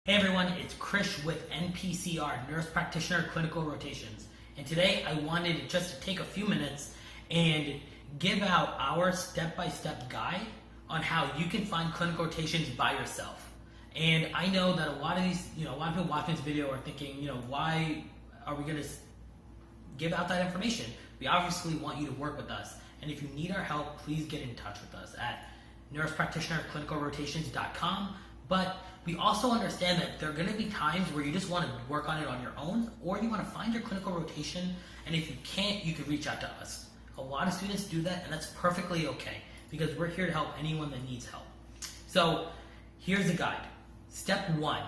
Hey everyone, it's Krish with NPCR, Nurse Practitioner Clinical Rotations. And today I wanted just to take a few minutes and give out our step-by-step guide on how you can find clinical rotations by yourself. And I know that a lot of people watching this video are thinking, why are we going to give out that information? We obviously want you to work with us. And if you need our help, please get in touch with us at nursepractitionerclinicalrotations.com. But we also understand that there are going to be times where you just want to work on it on your own, or you want to find your clinical rotation, and if you can't, you can reach out to us. A lot of students do that, and that's perfectly okay, because we're here to help anyone that needs help. So here's the guide. Step 1,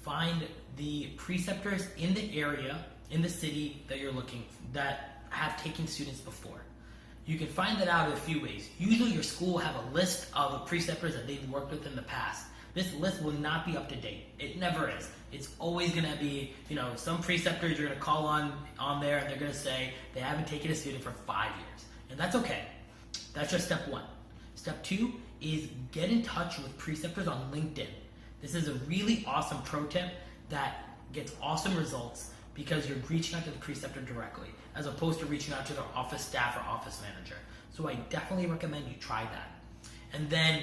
find the preceptors in the area, in the city that you're looking, that have taken students before. You can find that out in a few ways. Usually your school will have a list of the preceptors that they've worked with in the past. This list will not be up to date. It never is. It's always going to be, some preceptors you're going to call on there and they're going to say they haven't taken a student for 5 years. And that's okay. That's just step 1. Step 2 is get in touch with preceptors on LinkedIn. This is a really awesome pro tip that gets awesome results because you're reaching out to the preceptor directly as opposed to reaching out to their office staff or office manager. So I definitely recommend you try that. And then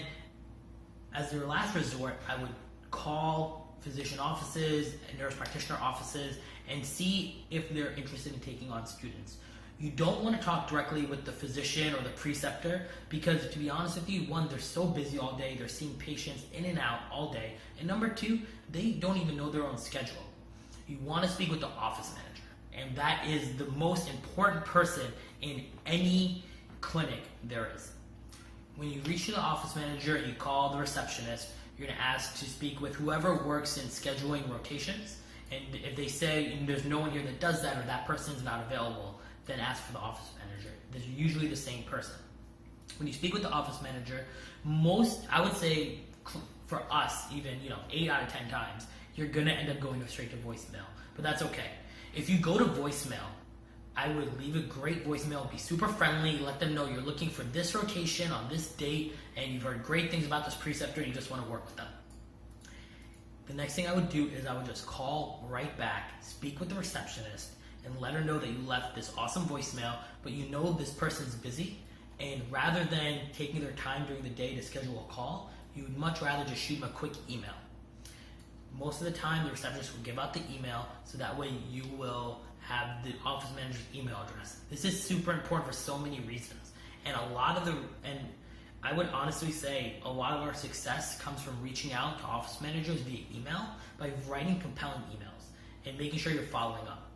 as your last resort, I would call physician offices and nurse practitioner offices and see if they're interested in taking on students. You don't want to talk directly with the physician or the preceptor because, to be honest with you, 1, they're so busy all day, they're seeing patients in and out all day, and number 2, they don't even know their own schedule. You want to speak with the office manager, and that is the most important person in any clinic there is. When you reach to the office manager, you call the receptionist, you're going to ask to speak with whoever works in scheduling rotations. And if they say there's no one here that does that or that person's not available, then ask for the office manager. They're usually the same person. When you speak with the office manager, I would say for us, even 8 out of 10 times, you're going to end up going straight to voicemail. But that's okay. If you go to voicemail, I would leave a great voicemail, be super friendly, let them know you're looking for this rotation on this date and you've heard great things about this preceptor and you just want to work with them. The next thing I would do is I would just call right back, speak with the receptionist, and let her know that you left this awesome voicemail, but you know this person's busy, and rather than taking their time during the day to schedule a call, you would much rather just shoot them a quick email. Most of the time, the receptionist will give out the email, so that way you will have the office manager's email address. This is super important for so many reasons. And I would honestly say a lot of our success comes from reaching out to office managers via email by writing compelling emails and making sure you're following up.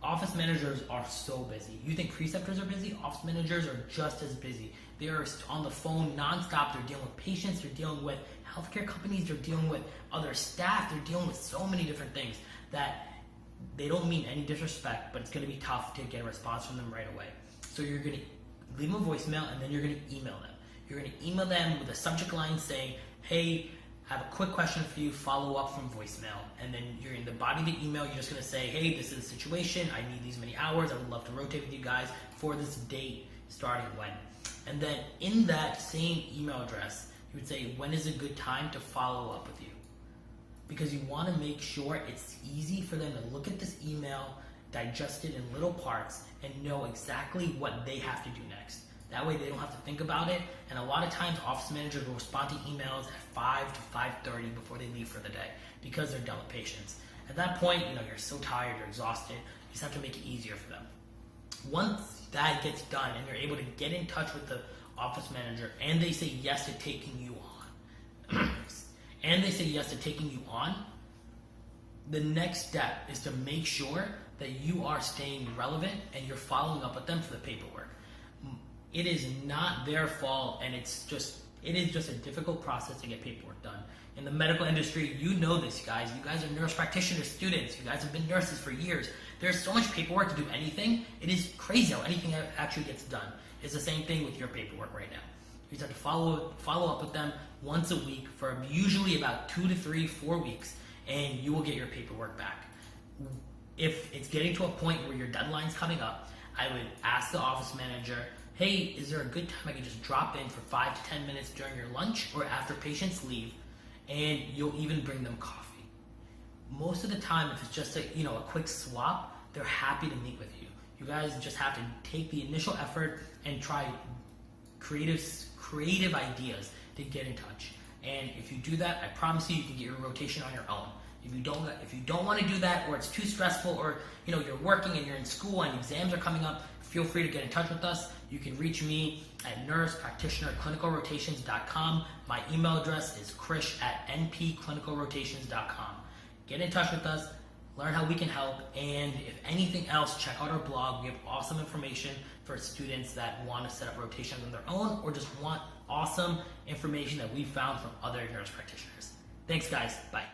Office managers are so busy. You think preceptors are busy? Office managers are just as busy. They are on the phone nonstop. They're dealing with patients. They're dealing with healthcare companies. They're dealing with other staff. They're dealing with so many different things that they don't mean any disrespect, but it's going to be tough to get a response from them right away. So you're going to leave them a voicemail and then you're going to email them. You're going to email them with a subject line saying, hey, I have a quick question for you, follow up from voicemail. And then you're in the body of the email, you're just going to say, hey, this is the situation. I need these many hours. I would love to rotate with you guys for this date starting when. And then in that same email address, you would say, when is a good time to follow up with you? Because you want to make sure it's easy for them to look at this email, digest it in little parts, and know exactly what they have to do next. That way they don't have to think about it, and a lot of times office managers will respond to emails at 5 to 5:30 before they leave for the day because they're done with patients. At that point, you're so tired, you're exhausted, you just have to make it easier for them. Once that gets done and you're able to get in touch with the office manager and they say yes to taking you on, the next step is to make sure that you are staying relevant and you're following up with them for the paperwork. It is not their fault, and it is just a difficult process to get paperwork done. In the medical industry, you know this, guys. You guys are nurse practitioner students. You guys have been nurses for years. There's so much paperwork to do anything. It is crazy how anything actually gets done. It's the same thing with your paperwork right now. You just have to follow up with them once a week for usually about 2 to 3, 4 weeks, and you will get your paperwork back. If it's getting to a point where your deadline's coming up, I would ask the office manager, hey, is there a good time I can just drop in for 5 to 10 minutes during your lunch or after patients leave and you'll even bring them coffee. Most of the time, if it's just a quick swap, they're happy to meet with you. You guys just have to take the initial effort and try creative ideas to get in touch. And if you do that, I promise you can get your rotation on your own. If you don't want to do that, or it's too stressful, or you're working and you're in school and exams are coming up, feel free to get in touch with us. You can reach me at nursepractitionerclinicalrotations.com. My email address is krish@npclinicalrotations.com. Get in touch with us, learn how we can help, and if anything else, check out our blog. We have awesome information for students that want to set up rotations on their own or just want awesome information that we found from other nurse practitioners. Thanks, guys. Bye.